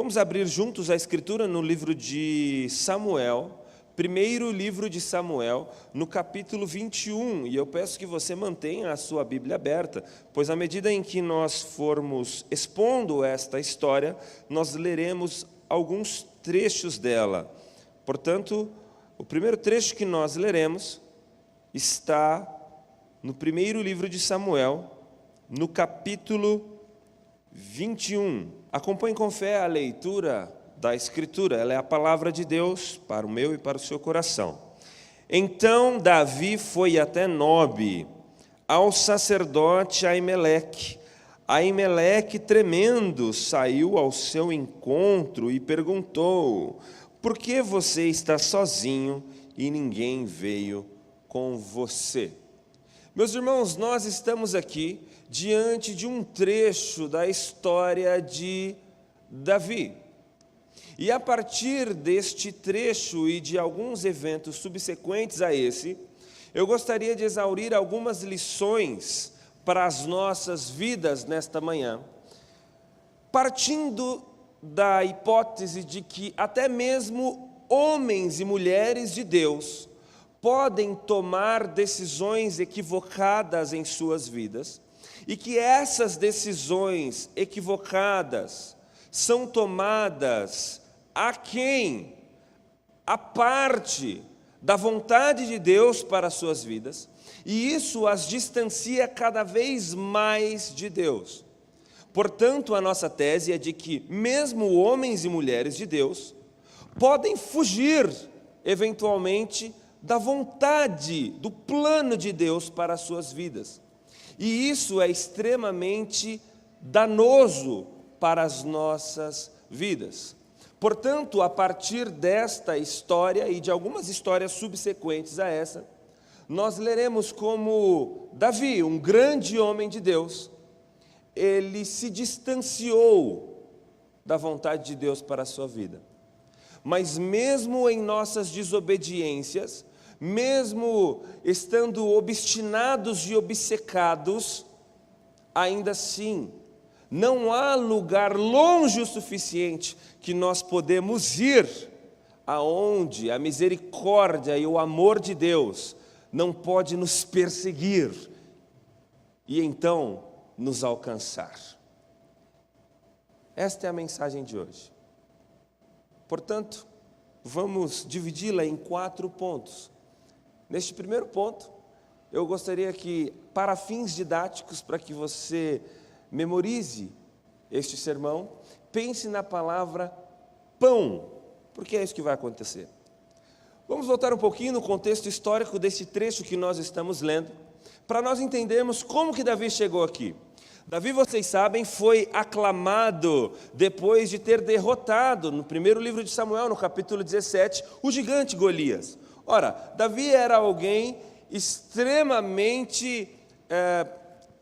Vamos abrir juntos a Escritura no livro de Samuel, primeiro livro de Samuel, no capítulo 21. E eu peço que você mantenha a sua Bíblia aberta, pois à medida em que nós formos expondo esta história, nós leremos alguns trechos dela. Portanto, o primeiro trecho que nós leremos está no primeiro livro de Samuel, no capítulo 21. Acompanhe com fé a leitura da Escritura. Ela é a palavra de Deus para o meu e para o seu coração. Então Davi foi até Nobe, ao sacerdote Aimeleque. Aimeleque, tremendo, saiu ao seu encontro e perguntou: por que você está sozinho e ninguém veio com você? Meus irmãos, nós estamos aqui diante de um trecho da história de Davi. E a partir deste trecho e de alguns eventos subsequentes a esse, eu gostaria de exaurir algumas lições para as nossas vidas nesta manhã, partindo da hipótese de que até mesmo homens e mulheres de Deus podem tomar decisões equivocadas em suas vidas, e que essas decisões equivocadas são tomadas à parte da vontade de Deus para as suas vidas, e isso as distancia cada vez mais de Deus. Portanto, a nossa tese é de que mesmo homens e mulheres de Deus podem fugir, eventualmente, da vontade, do plano de Deus para as suas vidas. E isso é extremamente danoso para as nossas vidas. Portanto, a partir desta história e de algumas histórias subsequentes a essa, nós leremos como Davi, um grande homem de Deus, ele se distanciou da vontade de Deus para a sua vida. Mas mesmo em nossas desobediências, mesmo estando obstinados e obcecados, ainda assim, não há lugar longe o suficiente que nós podemos ir aonde a misericórdia e o amor de Deus não pode nos perseguir e então nos alcançar. Esta é a mensagem de hoje. Portanto, vamos dividi-la em 4 pontos. Neste primeiro ponto, eu gostaria que, para fins didáticos, para que você memorize este sermão, pense na palavra pão, porque é isso que vai acontecer. Vamos voltar um pouquinho no contexto histórico desse trecho que nós estamos lendo, para nós entendermos como que Davi chegou aqui. Davi, vocês sabem, foi aclamado depois de ter derrotado, no primeiro livro de Samuel, no capítulo 17, o gigante Golias. Ora, Davi era alguém extremamente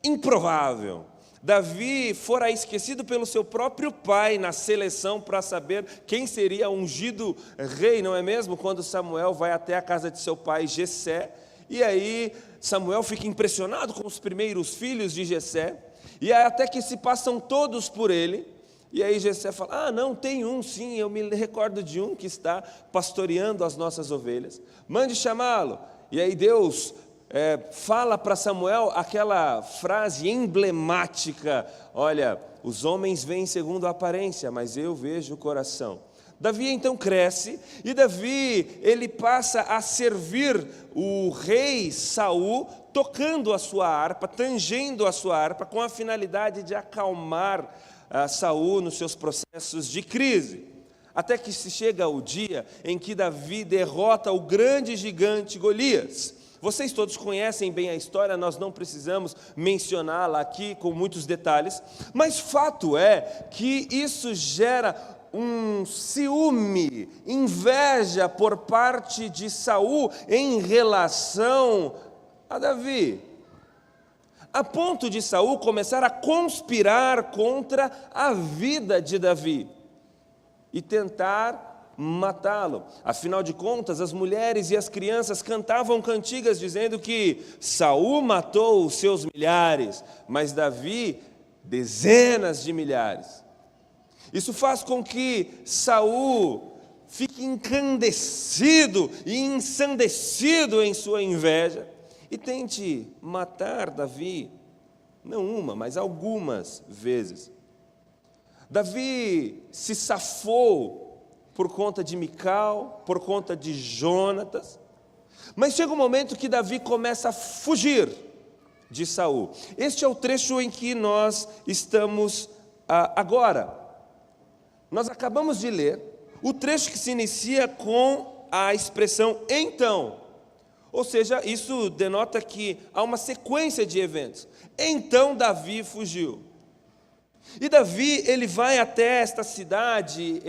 improvável. Davi fora esquecido pelo seu próprio pai na seleção para saber quem seria ungido rei, não é mesmo? Quando Samuel vai até a casa de seu pai Jessé, e aí Samuel fica impressionado com os primeiros filhos de Jessé, e até que se passam todos por ele, e aí Jessé fala: não, tem um sim, eu me recordo de um que está pastoreando as nossas ovelhas, mande chamá-lo. E aí Deus fala para Samuel aquela frase emblemática: olha, os homens veem segundo a aparência, mas eu vejo o coração. Davi então cresce, e Davi, ele passa a servir o rei Saul, tocando a sua harpa, tangendo a sua harpa, com a finalidade de acalmar Saul nos seus processos de crise. Até que se chega o dia em que Davi derrota o grande gigante Golias. Vocês todos conhecem bem a história, nós não precisamos mencioná-la aqui com muitos detalhes, mas fato é que isso gera um ciúme, inveja por parte de Saul em relação a Davi, a ponto de Saul começar a conspirar contra a vida de Davi e tentar matá-lo. Afinal de contas, as mulheres e as crianças cantavam cantigas dizendo que Saul matou os seus milhares, mas Davi dezenas de milhares. Isso faz com que Saul fique encandecido e ensandecido em sua inveja e tente matar Davi, não uma, mas algumas vezes. Davi se safou por conta de Mical, por conta de Jonatas, mas chega um momento que Davi começa a fugir de Saul. Este é o trecho em que nós estamos agora. Nós acabamos de ler o trecho que se inicia com a expressão então. Ou seja, isso denota que há uma sequência de eventos. Então Davi fugiu. E Davi, ele vai até esta cidade,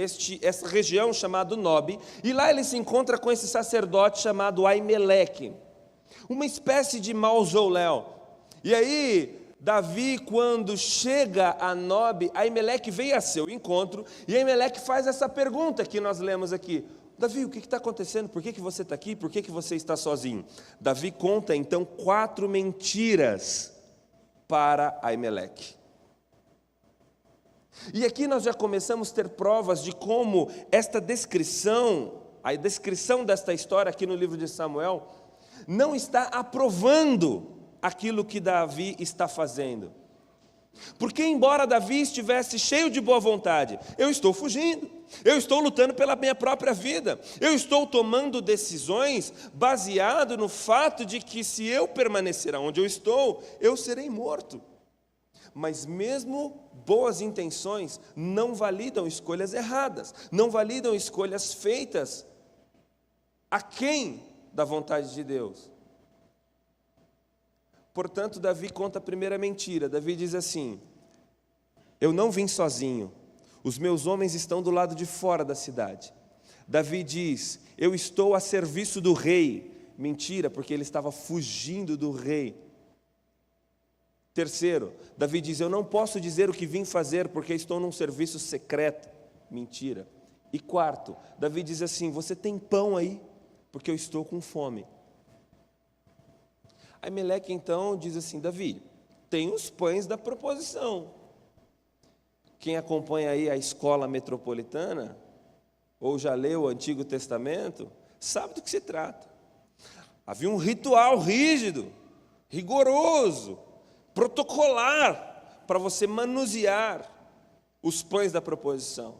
essa região chamada Nob, e lá ele se encontra com esse sacerdote chamado Aimeleque, uma espécie de mausoléu. E aí, Davi, quando chega a Nob, Aimeleque vem a seu encontro, e Aimeleque faz essa pergunta que nós lemos aqui: Davi, o que está acontecendo? Por que você está aqui? Por que você está sozinho? Davi conta então 4 mentiras para Aimeleque. E aqui nós já começamos a ter provas de como esta descrição, a descrição desta história aqui no livro de Samuel, não está aprovando aquilo que Davi está fazendo. Porque embora Davi estivesse cheio de boa vontade, eu estou fugindo, eu estou lutando pela minha própria vida, eu estou tomando decisões baseado no fato de que se eu permanecer onde eu estou, eu serei morto. Mas mesmo boas intenções não validam escolhas erradas, não validam escolhas feitas aquém da vontade de Deus. Portanto, Davi conta a primeira mentira. Davi diz assim: eu não vim sozinho, os meus homens estão do lado de fora da cidade. Davi diz: eu estou a serviço do rei. Mentira, porque ele estava fugindo do rei. Terceiro, Davi diz: eu não posso dizer o que vim fazer porque estou num serviço secreto. Mentira. E quarto, Davi diz assim: você tem pão aí? Porque eu estou com fome. Aimeleque então diz assim: Davi, tem os pães da proposição. Quem acompanha aí a escola metropolitana, ou já leu o Antigo Testamento, sabe do que se trata. Havia um ritual rígido, rigoroso, protocolar, para você manusear os pães da proposição.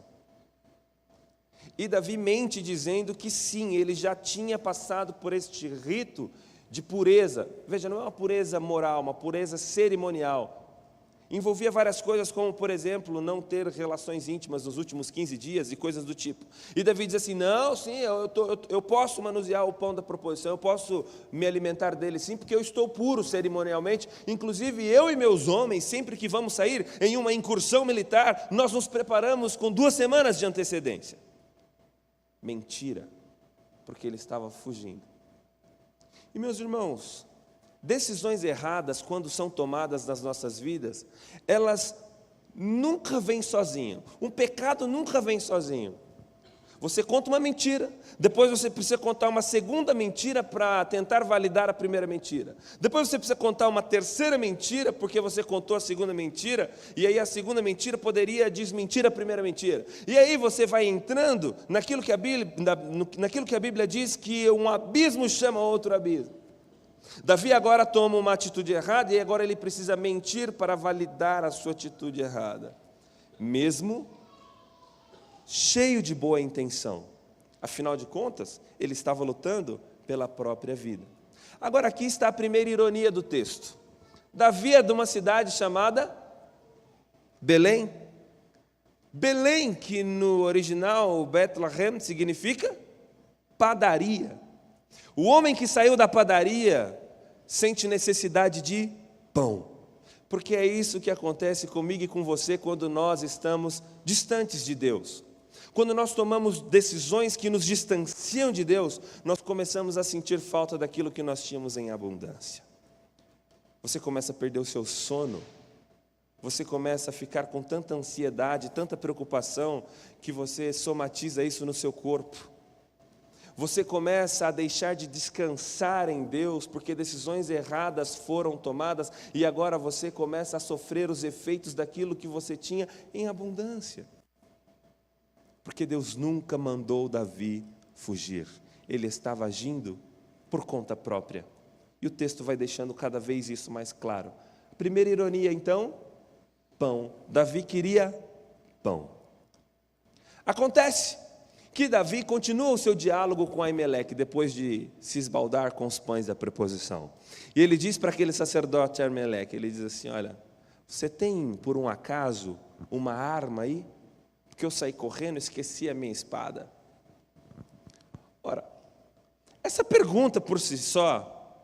E Davi mente dizendo que sim, ele já tinha passado por este rito de pureza. Veja, não é uma pureza moral, uma pureza cerimonial. Envolvia várias coisas, como, por exemplo, não ter relações íntimas nos últimos 15 dias e coisas do tipo. E Davi diz assim: não, sim, eu posso manusear o pão da proposição, eu posso me alimentar dele sim, porque eu estou puro cerimonialmente. Inclusive, eu e meus homens, sempre que vamos sair em uma incursão militar, nós nos preparamos com 2 semanas de antecedência. Mentira, porque ele estava fugindo. E meus irmãos, decisões erradas, quando são tomadas nas nossas vidas, elas nunca vêm sozinho. Um pecado nunca vem sozinho. Você conta uma mentira, depois você precisa contar uma segunda mentira para tentar validar a primeira mentira. Depois você precisa contar uma terceira mentira, porque você contou a segunda mentira, e aí a segunda mentira poderia desmentir a primeira mentira. E aí você vai entrando naquilo que a Bíblia diz que um abismo chama outro abismo. Davi agora toma uma atitude errada e agora ele precisa mentir para validar a sua atitude errada, mesmo cheio de boa intenção. Afinal de contas, ele estava lutando pela própria vida. Agora aqui está a primeira ironia do texto. Davi é de uma cidade chamada Belém. Belém, que no original Bethlehem significa padaria. O homem que saiu da padaria sente necessidade de pão, porque é isso que acontece comigo e com você quando nós estamos distantes de Deus. Quando nós tomamos decisões que nos distanciam de Deus, nós começamos a sentir falta daquilo que nós tínhamos em abundância. Você começa a perder o seu sono, você começa a ficar com tanta ansiedade, tanta preocupação, que você somatiza isso no seu corpo. Você começa a deixar de descansar em Deus, porque decisões erradas foram tomadas, e agora você começa a sofrer os efeitos daquilo que você tinha em abundância. Porque Deus nunca mandou Davi fugir. Ele estava agindo por conta própria. E o texto vai deixando cada vez isso mais claro. Primeira ironia, então, pão. Davi queria pão. Acontece que Davi continua o seu diálogo com Aimeleque, depois de se esbaldar com os pães da preposição. E ele diz para aquele sacerdote Aimeleque, ele diz assim, olha, você tem, por um acaso, uma arma aí? Porque eu saí correndo e esqueci a minha espada. Ora, essa pergunta por si só,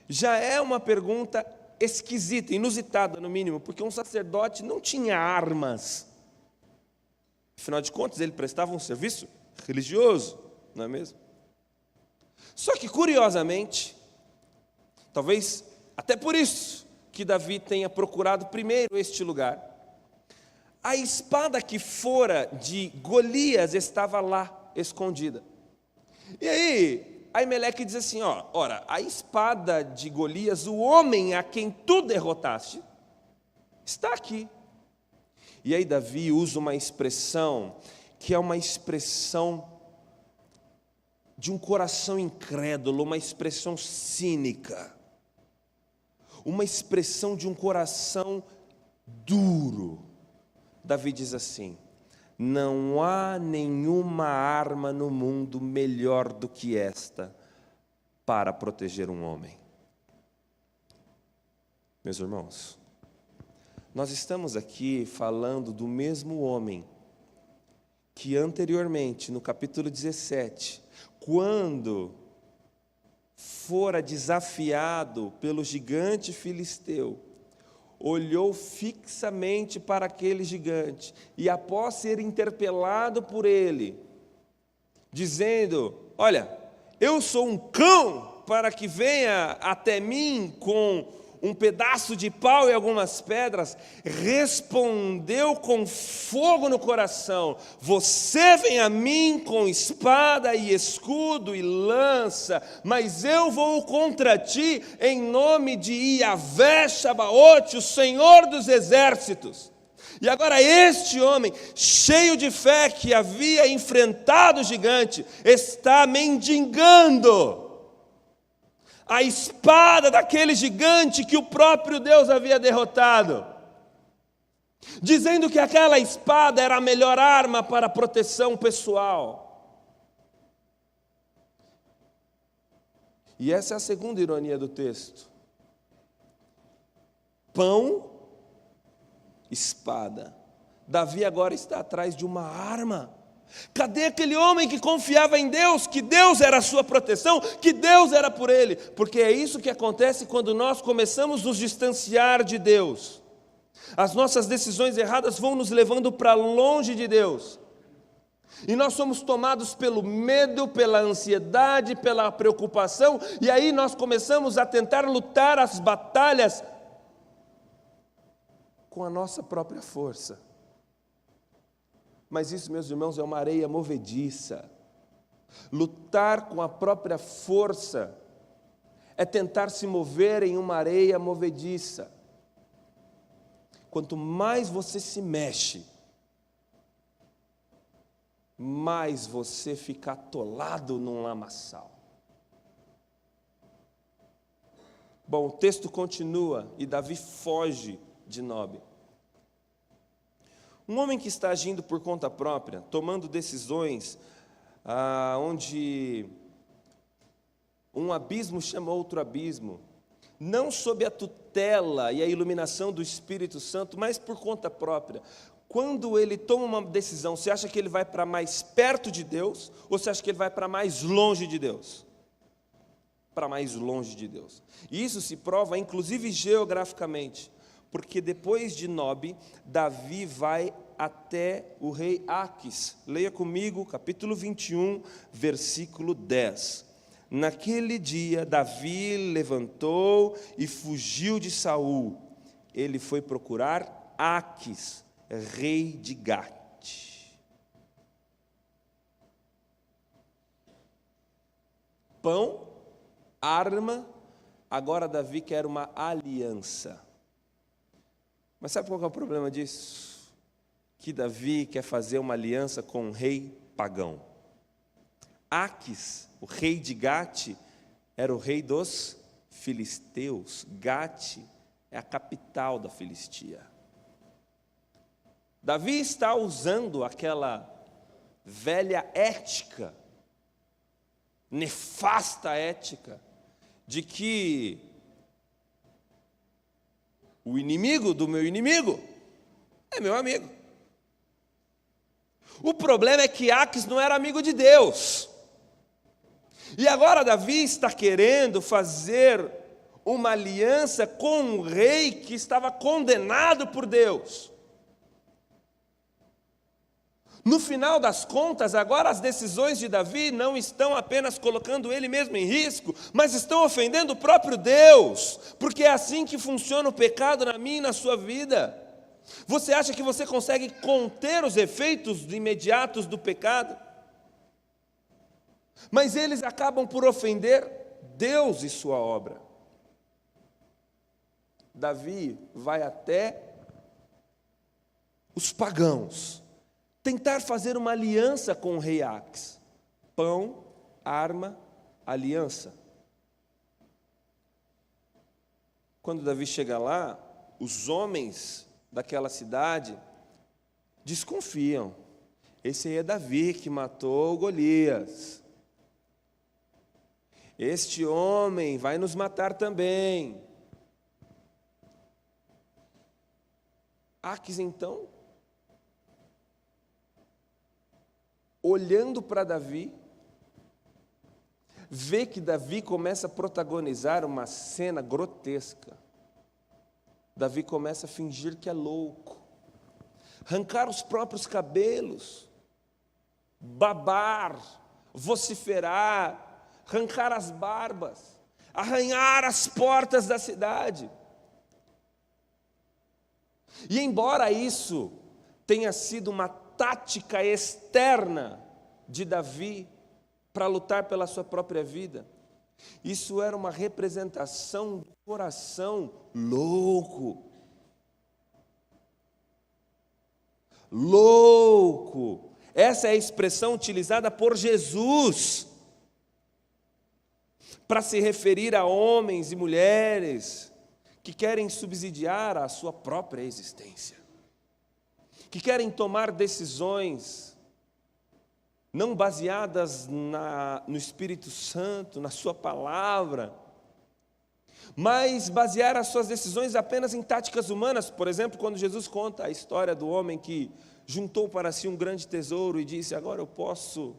já é uma pergunta esquisita, inusitada no mínimo, porque um sacerdote não tinha armas. Afinal de contas, ele prestava um serviço religioso, não é mesmo? Só que, curiosamente, talvez até por isso que Davi tenha procurado primeiro este lugar, a espada que fora de Golias estava lá, escondida. E aí, Aimeleque diz assim, ora, a espada de Golias, o homem a quem tu derrotaste, está aqui. E aí Davi usa uma expressão que é uma expressão de um coração incrédulo, uma expressão cínica, uma expressão de um coração duro. Davi diz assim, não há nenhuma arma no mundo melhor do que esta para proteger um homem. Meus irmãos, nós estamos aqui falando do mesmo homem que anteriormente, no capítulo 17, quando fora desafiado pelo gigante filisteu, olhou fixamente para aquele gigante e, após ser interpelado por ele, dizendo, olha, eu sou um cão para que venha até mim com um pedaço de pau e algumas pedras, respondeu com fogo no coração, você vem a mim com espada e escudo e lança, mas eu vou contra ti em nome de Iavé Sabaote, o Senhor dos exércitos. E agora este homem, cheio de fé, que havia enfrentado o gigante, está mendigando a espada daquele gigante que o próprio Deus havia derrotado, dizendo que aquela espada era a melhor arma para proteção pessoal. E essa é a segunda ironia do texto. Pão, espada. Davi agora está atrás de uma arma. Cadê aquele homem que confiava em Deus, que Deus era a sua proteção, que Deus era por ele? Porque é isso que acontece quando nós começamos a nos distanciar de Deus. As nossas decisões erradas vão nos levando para longe de Deus. E nós somos tomados pelo medo, pela ansiedade, pela preocupação, e aí nós começamos a tentar lutar as batalhas com a nossa própria força. Mas isso, meus irmãos, é uma areia movediça. Lutar com a própria força é tentar se mover em uma areia movediça. Quanto mais você se mexe, mais você fica atolado num lamaçal. Bom, o texto continua e Davi foge de Nobe. Um homem que está agindo por conta própria, tomando decisões onde um abismo chama outro abismo, não sob a tutela e a iluminação do Espírito Santo, mas por conta própria. Quando ele toma uma decisão, você acha que ele vai para mais perto de Deus, ou você acha que ele vai para mais longe de Deus? Para mais longe de Deus. E isso se prova, inclusive, geograficamente. Porque depois de Nobe, Davi vai até o rei Aquis. Leia comigo, capítulo 21, versículo 10. Naquele dia, Davi levantou e fugiu de Saul. Ele foi procurar Aquis, rei de Gate. Pão, arma, agora Davi quer uma aliança. Mas sabe qual é o problema disso? que Davi quer fazer uma aliança com um rei pagão. Aques, o rei de Gate, era o rei dos filisteus. Gate é a capital da Filistia. Davi está usando aquela velha ética, nefasta ética, de que o inimigo do meu inimigo é meu amigo. O problema é que Aques não era amigo de Deus. E agora Davi está querendo fazer uma aliança com um rei que estava condenado por Deus. No final das contas, agora as decisões de Davi não estão apenas colocando ele mesmo em risco, mas estão ofendendo o próprio Deus, porque é assim que funciona o pecado na minha e na sua vida. Você acha que você consegue conter os efeitos imediatos do pecado? Mas eles acabam por ofender Deus e sua obra. Davi vai até os pagãos tentar fazer uma aliança com o rei Aques. Pão, arma, aliança. Quando Davi chega lá, os homens daquela cidade desconfiam. Esse aí é Davi que matou Golias. Este homem vai nos matar também. Aques, então, olhando para Davi, vê que Davi começa a protagonizar uma cena grotesca. Davi começa a fingir que é louco, arrancar os próprios cabelos, babar, vociferar, arrancar as barbas, arranhar as portas da cidade. E embora isso tenha sido uma tática externa de Davi para lutar pela sua própria vida, isso era uma representação do coração louco. Louco. Essa é a expressão utilizada por Jesus para se referir a homens e mulheres que querem subsidiar a sua própria existência, que querem tomar decisões não baseadas no Espírito Santo, na sua palavra, mas basear as suas decisões apenas em táticas humanas. Por exemplo, quando Jesus conta a história do homem que juntou para si um grande tesouro e disse: agora eu posso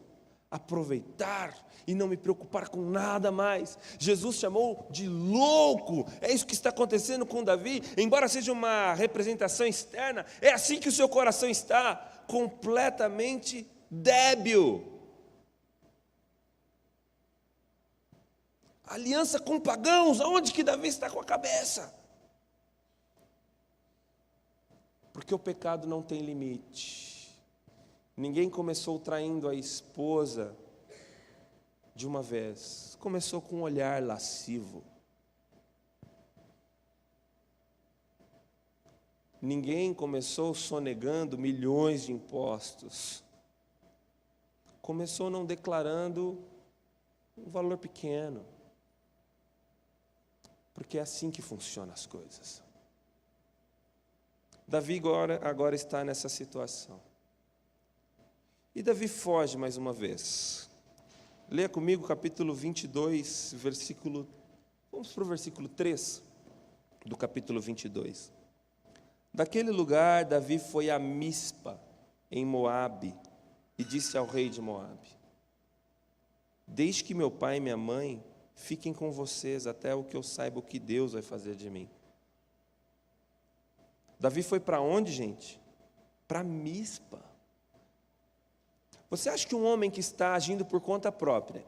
aproveitar e não me preocupar com nada mais. Jesus chamou de louco. É isso que está acontecendo com Davi. Embora seja uma representação externa, é assim que o seu coração está, completamente débil. Aliança com pagãos, aonde que Davi está com a cabeça? Porque o pecado não tem limite. Ninguém começou traindo a esposa de uma vez. Começou com um olhar lascivo. Ninguém começou sonegando milhões de impostos. Começou não declarando um valor pequeno. Porque é assim que funcionam as coisas. Davi agora está nessa situação. E Davi foge mais uma vez. Leia comigo capítulo 22, vamos para o versículo 3 do capítulo 22. Daquele lugar, Davi foi a Mispa, em Moabe, e disse ao rei de Moabe: deixe que meu pai e minha mãe fiquem com vocês até o que eu saiba o que Deus vai fazer de mim. Davi foi para onde, gente? Para Mispa. Você acha que um homem que está agindo por conta própria,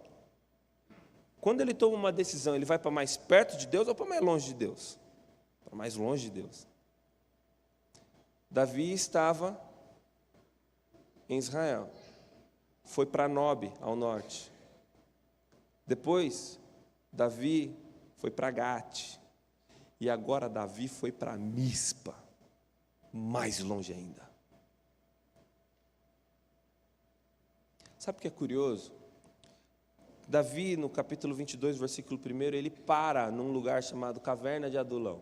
quando ele toma uma decisão, ele vai para mais perto de Deus ou para mais longe de Deus? Para mais longe de Deus. Davi estava em Israel, foi para Nob, ao norte. Depois, Davi foi para Gate, e agora Davi foi para Mispa, mais longe ainda. Sabe o que é curioso? Davi, no capítulo 22, versículo 1, ele para num lugar chamado Caverna de Adulão.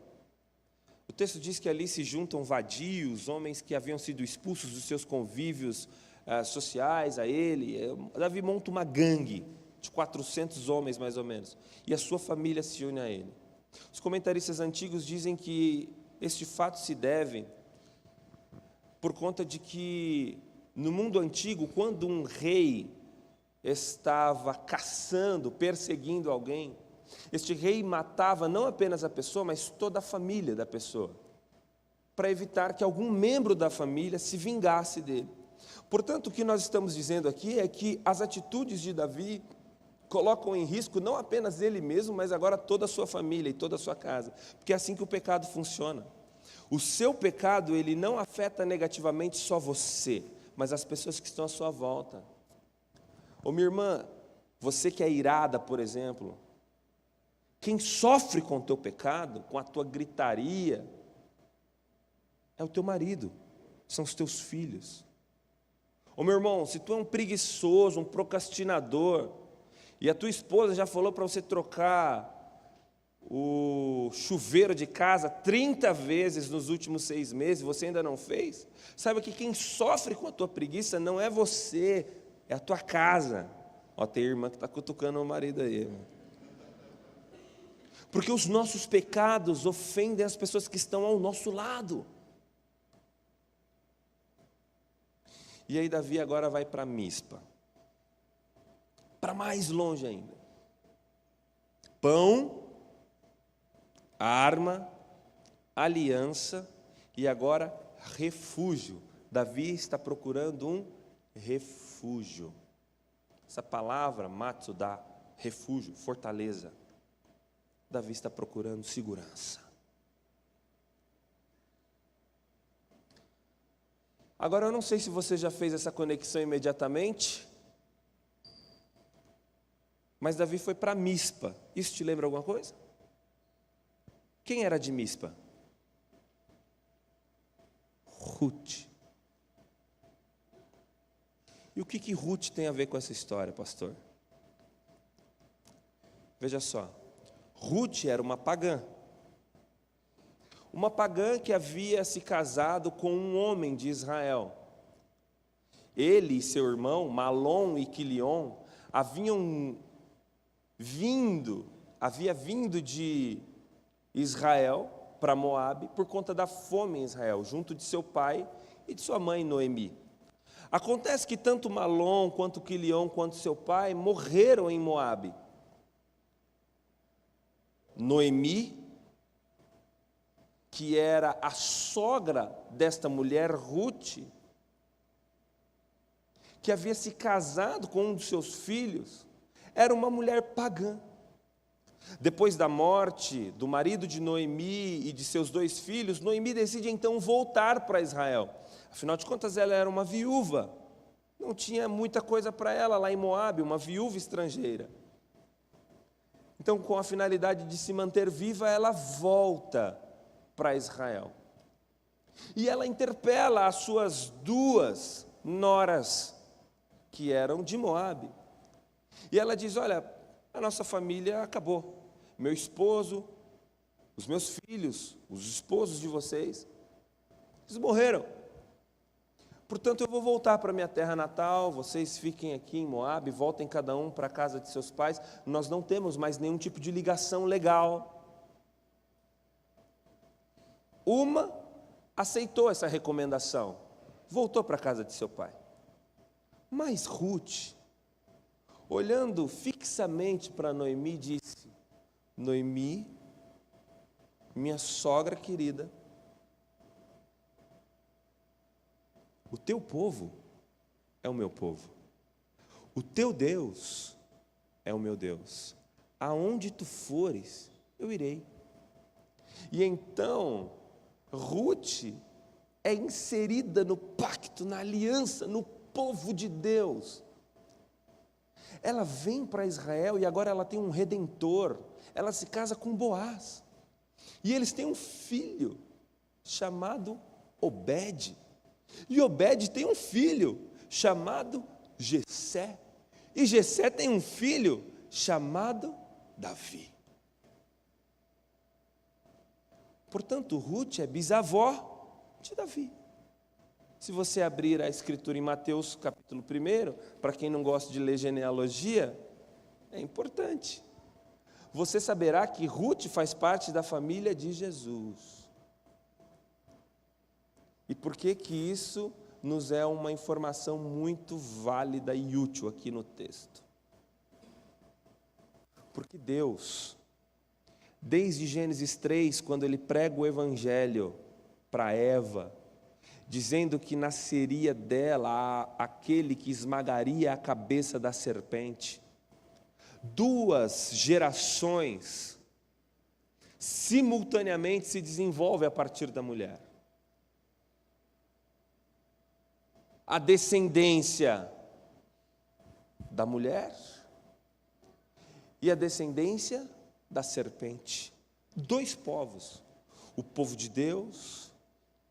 O texto diz que ali se juntam vadios, homens que haviam sido expulsos dos seus convívios sociais a ele. Davi monta uma gangue de 400 homens, mais ou menos, e a sua família se une a ele. Os comentaristas antigos dizem que este fato se deve por conta de que, no mundo antigo, quando um rei estava caçando, perseguindo alguém, este rei matava não apenas a pessoa, mas toda a família da pessoa, para evitar que algum membro da família se vingasse dele. Portanto, o que nós estamos dizendo aqui é que as atitudes de Davi colocam em risco não apenas ele mesmo, mas agora toda a sua família e toda a sua casa, porque é assim que o pecado funciona. O seu pecado, ele não afeta negativamente só você, mas as pessoas que estão à sua volta. Ô minha irmã, você que é irada, por exemplo, quem sofre com o teu pecado, com a tua gritaria, é o teu marido, são os teus filhos. Ô meu irmão, se tu é um preguiçoso, um procrastinador, e a tua esposa já falou para você trocar o chuveiro de casa 30 vezes nos últimos 6 meses, você ainda não fez, saiba que quem sofre com a tua preguiça não é você, é a tua casa. Ó, tem irmã que está cutucando o marido aí, irmão. Porque os nossos pecados ofendem as pessoas que estão ao nosso lado. E aí Davi agora vai para Mispa, para mais longe ainda. Pão, arma, aliança e agora refúgio. Davi está procurando um refúgio. Essa palavra, Matsuda, refúgio, fortaleza. Davi está procurando segurança. Agora, eu não sei se você já fez essa conexão imediatamente, mas Davi foi para Mispa. Isso te lembra alguma coisa? Quem era de Mispa? Ruth. E o que Ruth tem a ver com essa história, pastor? Veja só, Ruth era uma pagã. Uma pagã que havia se casado com um homem de Israel. Ele e seu irmão, Malom e Quilion, havia vindo de Israel para Moabe por conta da fome em Israel, junto de seu pai e de sua mãe Noemi. Acontece que tanto Malom, quanto Quilion, quanto seu pai morreram em Moabe. Noemi, que era a sogra desta mulher, Ruth, que havia se casado com um dos seus filhos, era uma mulher pagã. Depois da morte do marido de Noemi e de seus 2 filhos, Noemi decide então voltar para Israel. Afinal de contas, ela era uma viúva, não tinha muita coisa para ela lá em Moabe, uma viúva estrangeira. Então, com a finalidade de se manter viva, ela volta para Israel. E ela interpela as suas 2 noras, que eram de Moabe. E ela diz: olha, a nossa família acabou. Meu esposo, os meus filhos, os esposos de vocês, eles morreram. Portanto, eu vou voltar para minha terra natal, vocês fiquem aqui em Moabe, voltem cada um para a casa de seus pais. Nós não temos mais nenhum tipo de ligação legal. Uma aceitou essa recomendação, voltou para a casa de seu pai. Mas Ruth, olhando fixamente para Noemi, disse: Noemi, minha sogra querida, o teu povo é o meu povo, o teu Deus é o meu Deus, aonde tu fores, eu irei. E então, Ruth é inserida no pacto, na aliança, no povo de Deus. Ela vem para Israel e agora ela tem um redentor, ela se casa com Boaz, e eles têm um filho chamado Obed, e Obed tem um filho chamado Jessé. E Jessé tem um filho chamado Davi. Portanto, Ruth é bisavó de Davi. Se você abrir a escritura em Mateus capítulo 1, para quem não gosta de ler genealogia, é importante. Você saberá que Ruth faz parte da família de Jesus. E por que que isso nos é uma informação muito válida e útil aqui no texto? Porque Deus, desde Gênesis 3, quando Ele prega o Evangelho para Eva, dizendo que nasceria dela aquele que esmagaria a cabeça da serpente, 2 gerações simultaneamente se desenvolvem a partir da mulher. A descendência da mulher e a descendência da serpente. 2 povos, o povo de Deus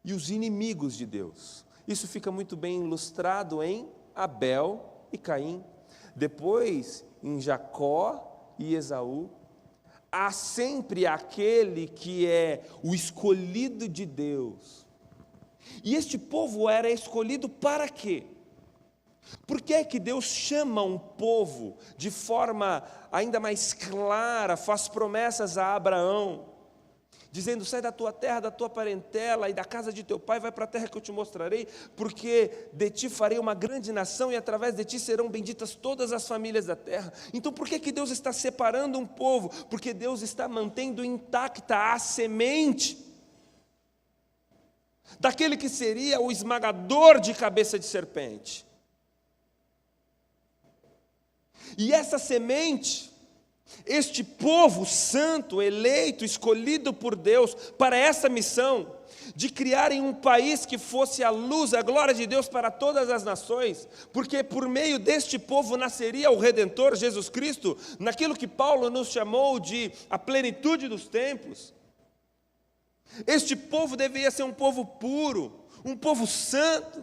e os inimigos de Deus. Isso fica muito bem ilustrado em Abel e Caim. Depois, em Jacó e Esaú. Há sempre aquele que é o escolhido de Deus. E este povo era escolhido para quê? Por que é que Deus chama um povo de forma ainda mais clara, faz promessas a Abraão, dizendo: sai da tua terra, da tua parentela e da casa de teu pai, vai para a terra que eu te mostrarei, porque de ti farei uma grande nação e através de ti serão benditas todas as famílias da terra. Então por que que Deus está separando um povo? Porque Deus está mantendo intacta a semente daquele que seria o esmagador de cabeça de serpente. E essa semente, este povo santo, eleito, escolhido por Deus para essa missão, de criarem um país que fosse a luz, a glória de Deus para todas as nações, porque por meio deste povo nasceria o Redentor, Jesus Cristo, naquilo que Paulo nos chamou de a plenitude dos tempos. Este povo deveria ser um povo puro, um povo santo.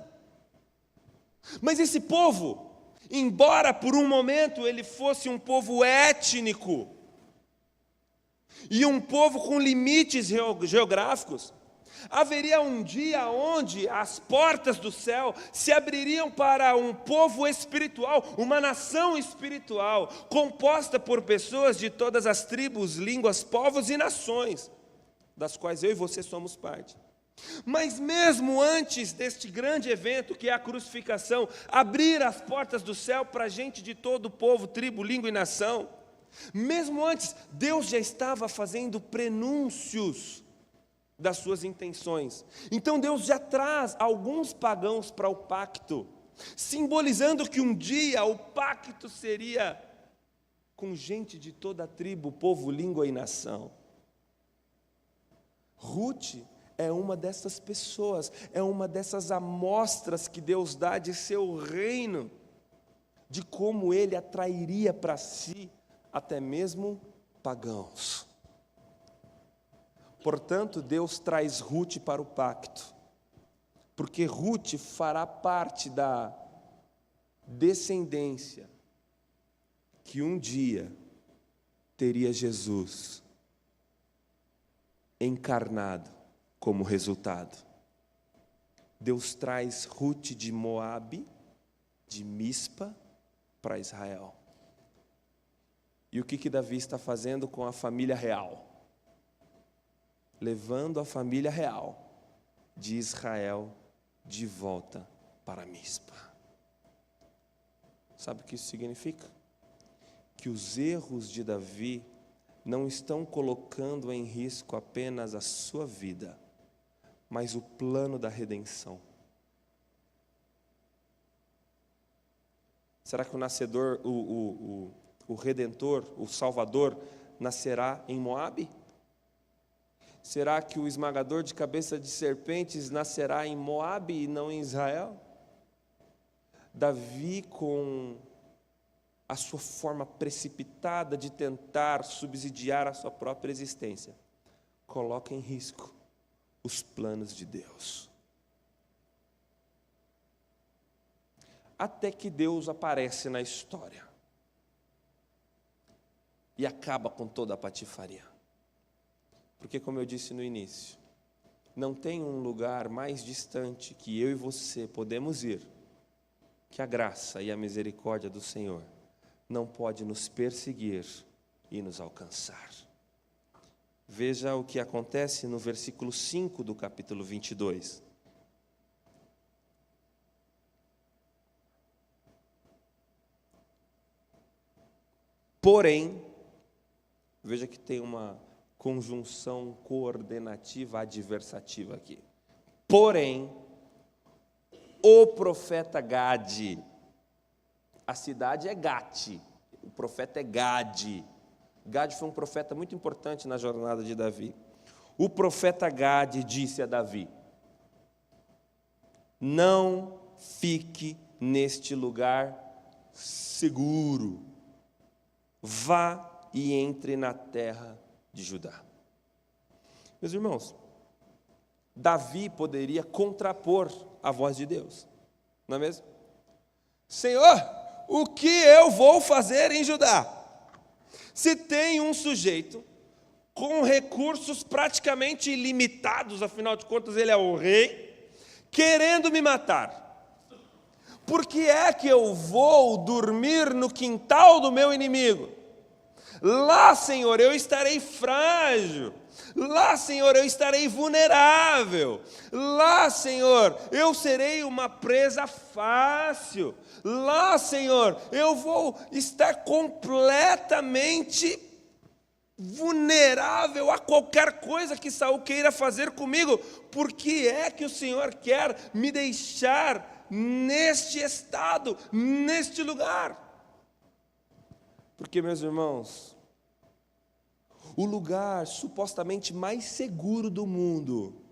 Mas esse povo, embora por um momento ele fosse um povo étnico e um povo com limites geográficos, haveria um dia onde as portas do céu se abririam para um povo espiritual, uma nação espiritual, composta por pessoas de todas as tribos, línguas, povos e nações, das quais eu e você somos parte. Mas mesmo antes deste grande evento, que é a crucificação, abrir as portas do céu para gente de todo povo, tribo, língua e nação, mesmo antes, Deus já estava fazendo prenúncios das suas intenções. Então Deus já traz alguns pagãos para o pacto, simbolizando que um dia o pacto seria com gente de toda a tribo, povo, língua e nação. Ruth é uma dessas pessoas, é uma dessas amostras que Deus dá de seu reino, de como Ele atrairia para si até mesmo pagãos. Portanto, Deus traz Ruth para o pacto, porque Ruth fará parte da descendência que um dia teria Jesus encarnado como resultado. Deus traz Ruth de Moabe, de Mispa, para Israel. E o que Davi está fazendo com a família real? Levando a família real de Israel de volta para Mispa. Sabe o que isso significa? Que os erros de Davi não estão colocando em risco apenas a sua vida, mas o plano da redenção. Será que o nascedor, o Redentor, o Salvador, nascerá em Moabe? Será que o esmagador de cabeça de serpentes nascerá em Moabe e não em Israel? Davi, com a sua forma precipitada de tentar subsidiar a sua própria existência, coloca em risco os planos de Deus. até que Deus aparece na história e acaba com toda a patifaria. Porque, como eu disse no início, não tem um lugar mais distante que eu e você podemos ir, que a graça e a misericórdia do Senhor não pode nos perseguir e nos alcançar. Veja o que acontece no versículo 5 do capítulo 22. Porém, veja que tem uma conjunção coordenativa adversativa aqui. Porém, o profeta Gade, a cidade é Gate, o profeta é Gade. Gade foi um profeta muito importante na jornada de Davi. O profeta Gade disse a Davi: não fique neste lugar seguro, vá e entre na terra de Judá. Meus irmãos, Davi poderia contrapor a voz de Deus, não é mesmo? Senhor, o que eu vou fazer em Judá? Se tem um sujeito com recursos praticamente ilimitados, afinal de contas ele é o rei, querendo me matar, por que é que eu vou dormir no quintal do meu inimigo? Lá, Senhor, eu estarei frágil. Lá, Senhor, eu estarei vulnerável. Lá, Senhor, eu serei uma presa fácil. Lá, Senhor, eu vou estar completamente vulnerável a qualquer coisa que Saul queira fazer comigo. Por que é que o Senhor quer me deixar neste estado, neste lugar? Porque, meus irmãos, o lugar supostamente mais seguro do mundo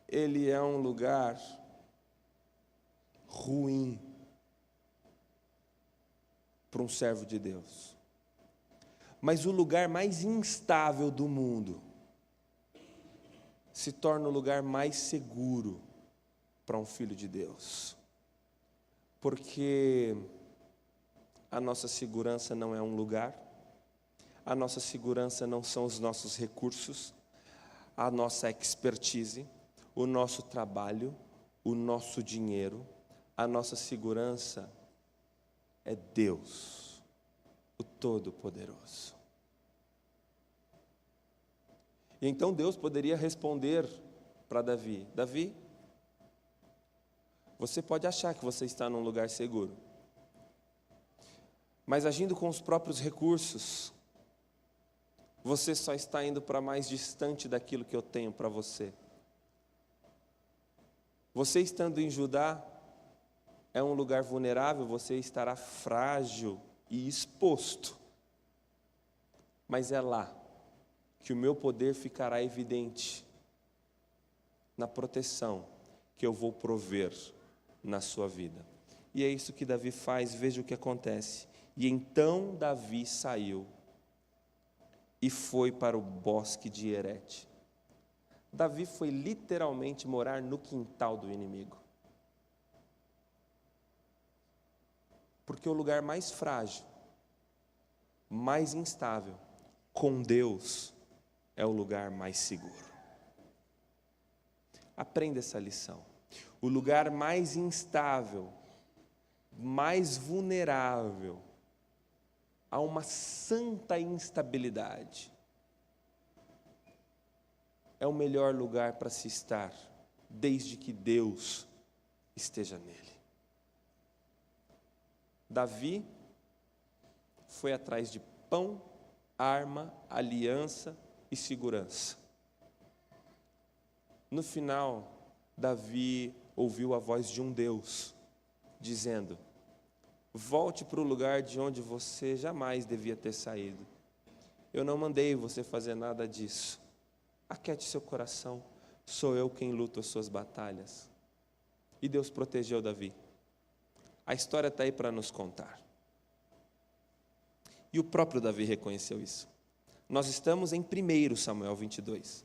ele é um lugar ruim para um servo de Deus. Mas o lugar mais instável do mundo se torna o lugar mais seguro para um filho de Deus. Porque a nossa segurança não é um lugar, a nossa segurança não são os nossos recursos, a nossa expertise, o nosso trabalho, o nosso dinheiro. A nossa segurança é Deus, o Todo-Poderoso. E então Deus poderia responder para Davi: Davi, você pode achar que você está num lugar seguro, mas agindo com os próprios recursos, você só está indo para mais distante daquilo que eu tenho para você. Você estando em Judá é um lugar vulnerável, você estará frágil e exposto. Mas é lá que o meu poder ficará evidente, na proteção que eu vou prover na sua vida. E é isso que Davi faz, veja o que acontece. E então Davi saiu e foi para o bosque de Herete. Davi foi literalmente morar no quintal do inimigo. Porque o lugar mais frágil, mais instável, com Deus, é o lugar mais seguro. Aprenda essa lição. O lugar mais instável, mais vulnerável, a uma santa instabilidade, é o melhor lugar para se estar, desde que Deus esteja nele. Davi foi atrás de pão, arma, aliança e segurança. No final, Davi ouviu a voz de um Deus, dizendo: volte para o lugar de onde você jamais devia ter saído. Eu não mandei você fazer nada disso. Aquiete seu coração, sou eu quem luta as suas batalhas. E Deus protegeu Davi. A história está aí para nos contar. E o próprio Davi reconheceu isso. Nós estamos em 1 Samuel 22.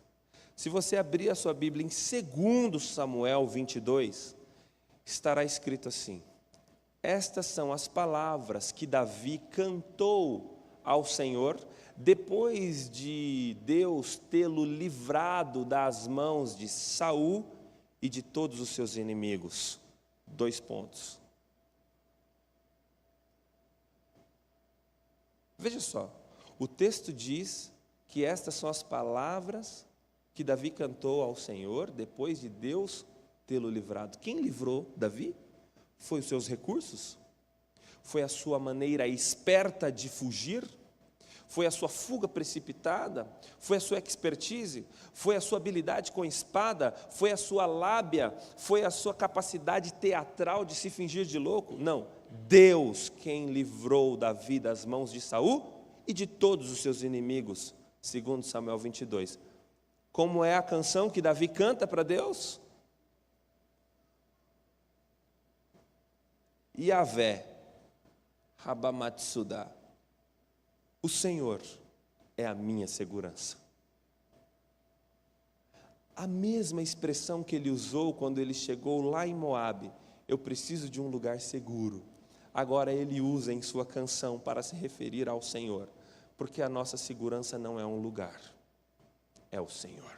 Se você abrir a sua Bíblia em 2 Samuel 22, estará escrito assim: estas são as palavras que Davi cantou ao Senhor, depois de Deus tê-lo livrado das mãos de Saul e de todos os seus inimigos. 2 pontos. Veja só, o texto diz que estas são as palavras que Davi cantou ao Senhor, depois de Deus tê-lo livrado. Quem livrou Davi? Foi os seus recursos? Foi a sua maneira esperta de fugir? Foi a sua fuga precipitada? Foi a sua expertise? Foi a sua habilidade com espada? Foi a sua lábia? Foi a sua capacidade teatral de se fingir de louco? Não, Deus quem livrou Davi das mãos de Saul e de todos os seus inimigos, 2 Samuel 22. Como é a canção que Davi canta para Deus? Yahvé, Rabamatsuda, o Senhor é a minha segurança. A mesma expressão que ele usou quando ele chegou lá em Moabe, eu preciso de um lugar seguro. Agora ele usa em sua canção para se referir ao Senhor, porque a nossa segurança não é um lugar, é o Senhor.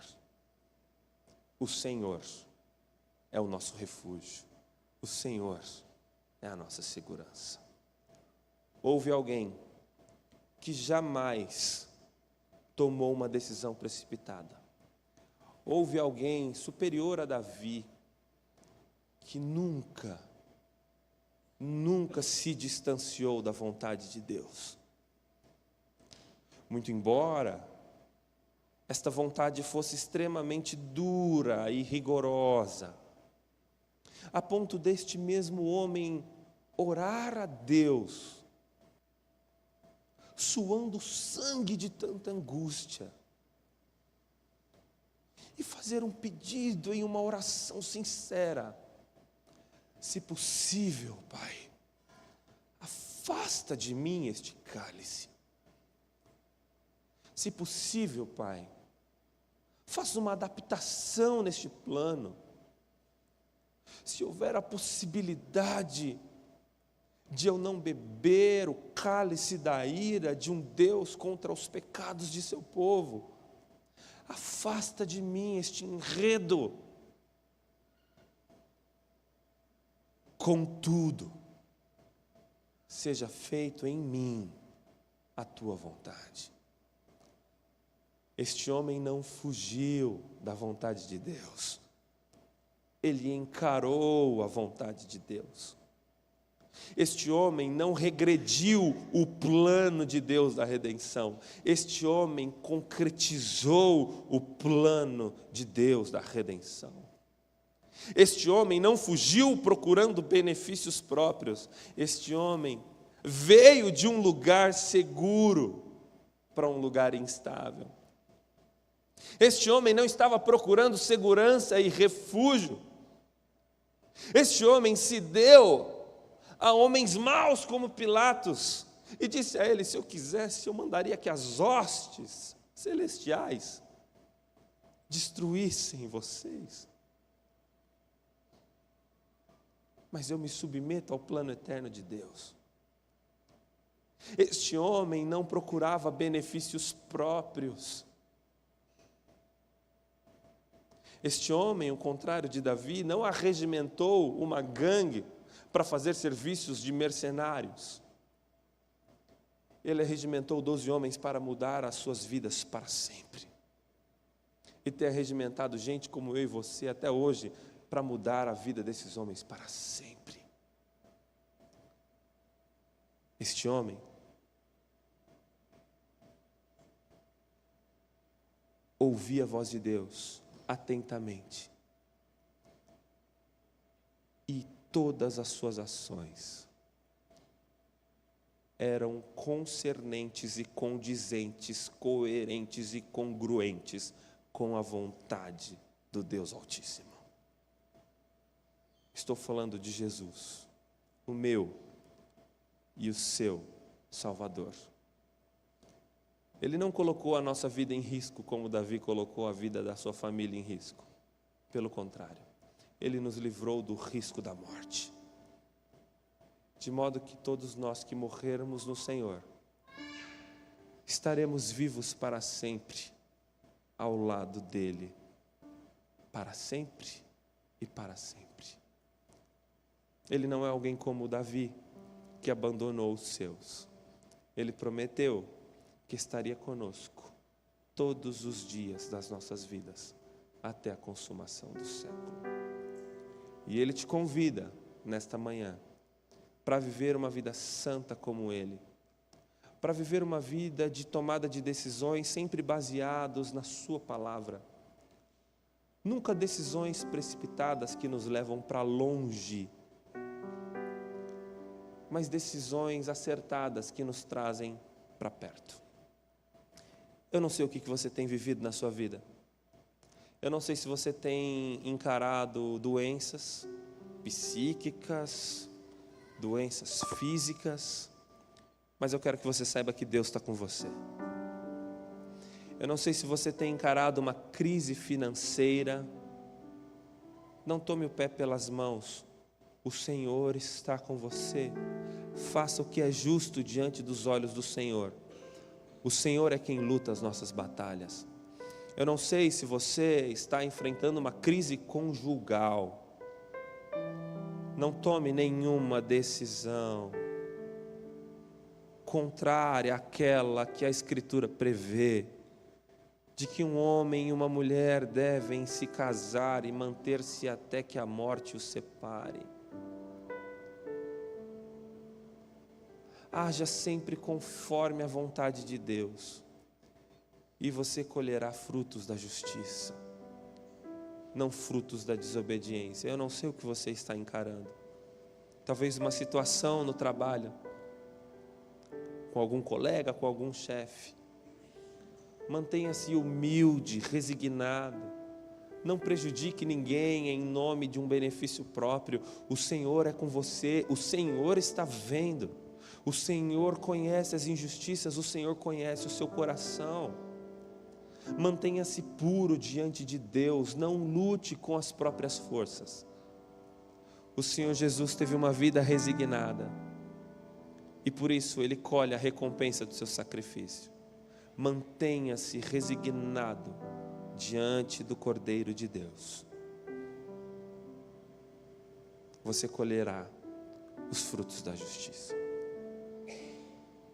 O Senhor é o nosso refúgio, o Senhor é a nossa segurança. Houve alguém que jamais tomou uma decisão precipitada. Houve alguém superior a Davi que nunca se distanciou da vontade de Deus. Muito embora esta vontade fosse extremamente dura e rigorosa, a ponto deste mesmo homem orar a Deus, suando sangue de tanta angústia, e fazer um pedido em uma oração sincera: se possível, Pai, afasta de mim este cálice. Se possível, Pai, faça uma adaptação neste plano. Se houver a possibilidade de eu não beber o cálice da ira de um Deus contra os pecados de seu povo, afasta de mim este enredo. Contudo, seja feito em mim a tua vontade. Este homem não fugiu da vontade de Deus. Ele encarou a vontade de Deus. Este homem não regrediu o plano de Deus da redenção. Este homem concretizou o plano de Deus da redenção. Este homem não fugiu procurando benefícios próprios. Este homem veio de um lugar seguro para um lugar instável. Este homem não estava procurando segurança e refúgio. Este homem se deu a homens maus como Pilatos e disse a ele: se eu quisesse, eu mandaria que as hostes celestiais destruíssem vocês. Mas eu me submeto ao plano eterno de Deus. Este homem não procurava benefícios próprios. Este homem, ao contrário de Davi, não arregimentou uma gangue para fazer serviços de mercenários. Ele arregimentou 12 homens para mudar as suas vidas para sempre. E tem arregimentado gente como eu e você até hoje para mudar a vida desses homens para sempre. Este homem ouvia a voz de Deus atentamente, e todas as suas ações eram concernentes e condizentes, coerentes e congruentes com a vontade do Deus Altíssimo. Estou falando de Jesus, o meu e o seu Salvador. Ele não colocou a nossa vida em risco como Davi colocou a vida da sua família em risco. Pelo contrário, Ele nos livrou do risco da morte. De modo que todos nós que morrermos no Senhor, estaremos vivos para sempre, ao lado dEle, para sempre e para sempre. Ele não é alguém como Davi, que abandonou os seus. Ele prometeu que estaria conosco todos os dias das nossas vidas, até a consumação do século. E Ele te convida, nesta manhã, para viver uma vida santa como Ele, para viver uma vida de tomada de decisões sempre baseados na sua palavra. Nunca decisões precipitadas que nos levam para longe, mas decisões acertadas que nos trazem para perto. Eu não sei o que você tem vivido na sua vida. Eu não sei se você tem encarado doenças psíquicas, doenças físicas, mas eu quero que você saiba que Deus está com você. Eu não sei se você tem encarado uma crise financeira. Não tome o pé pelas mãos. O Senhor está com você. Faça o que é justo diante dos olhos do Senhor. O Senhor é quem luta as nossas batalhas. Eu não sei se você está enfrentando uma crise conjugal. Não tome nenhuma decisão contrária àquela que a Escritura prevê, de que um homem e uma mulher devem se casar e manter-se até que a morte os separe. Haja sempre conforme a vontade de Deus, e você colherá frutos da justiça, não frutos da desobediência. Eu não sei o que você está encarando. Talvez uma situação no trabalho, com algum colega, com algum chefe. Mantenha-se humilde, resignado. Não prejudique ninguém em nome de um benefício próprio. O Senhor é com você, o Senhor está vendo. O Senhor conhece as injustiças, o Senhor conhece o seu coração. Mantenha-se puro diante de Deus, não lute com as próprias forças. O Senhor Jesus teve uma vida resignada, e por isso Ele colhe a recompensa do seu sacrifício. Mantenha-se resignado diante do Cordeiro de Deus. Você colherá os frutos da justiça.